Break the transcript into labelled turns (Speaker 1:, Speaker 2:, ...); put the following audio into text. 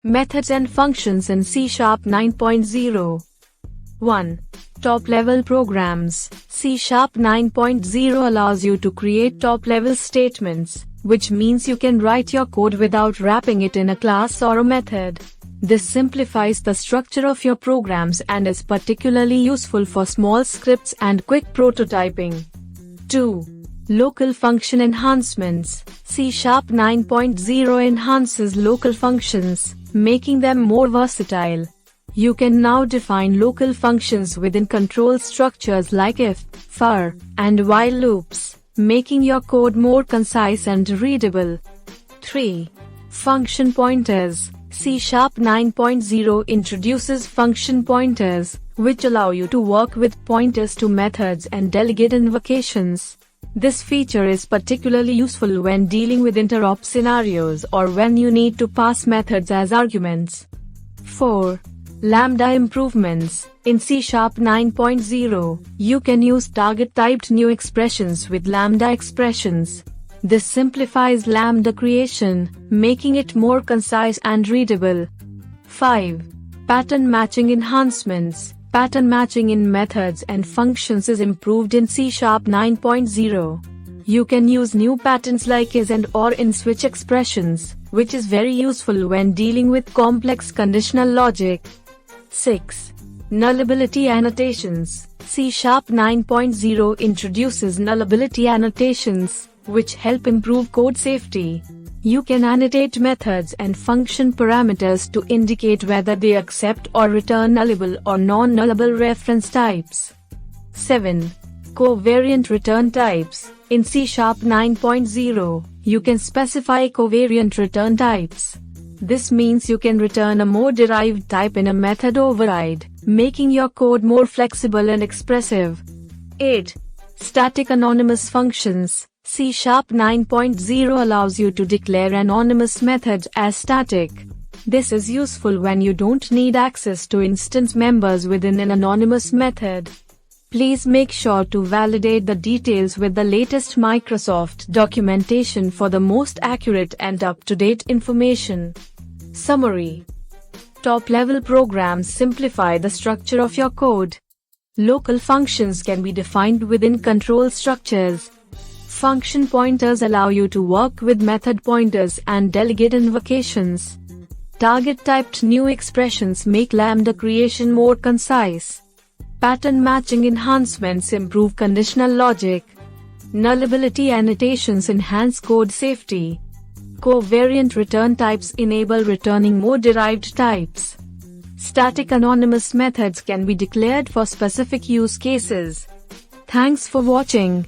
Speaker 1: Methods and functions in C# 9.0. 1. Top-level programs. C# 9.0 allows you to create top-level statements, which means you can write your code without wrapping it in a class or a method. This simplifies the structure of your programs and is particularly useful for small scripts and quick prototyping. 2. Local function enhancements. C# 9.0 enhances local functions, making them more versatile. You can now define local functions within control structures like if, for, and while loops, making your code more concise and readable. 3. Function pointers. C# 9.0 introduces function pointers, which allow you to work with pointers to methods and delegate invocations. This feature is particularly useful when dealing with interop scenarios or when you need to pass methods as arguments. 4. Lambda improvements. In C# 9.0, you can use target-typed new expressions with lambda expressions. This simplifies lambda creation, making it more concise and readable. 5. Pattern matching enhancements. Pattern matching in methods and functions is improved in C# 9.0. You can use new patterns like is and or in switch expressions, which is very useful when dealing with complex conditional logic. 6. Nullability annotations. C# 9.0 introduces nullability annotations, which help improve code safety. You can annotate methods and function parameters to indicate whether they accept or return nullable or non-nullable reference types. 7. Covariant return types. In C# 9.0, you can specify covariant return types. This means you can return a more derived type in a method override, making your code more flexible and expressive. 8. Static anonymous functions. C# 9.0 allows you to declare anonymous methods as static. This is useful when you don't need access to instance members within an anonymous method. Please make sure to validate the details with the latest Microsoft documentation for the most accurate and up-to-date information. Summary. Top-level programs simplify the structure of your code. Local functions can be defined within control structures. Function pointers allow you to work with method pointers and delegate invocations. Target-typed new expressions make lambda creation more concise. Pattern matching enhancements improve conditional logic. Nullability annotations enhance code safety. Covariant return types enable returning more derived types. Static anonymous methods can be declared for specific use cases. Thanks for watching.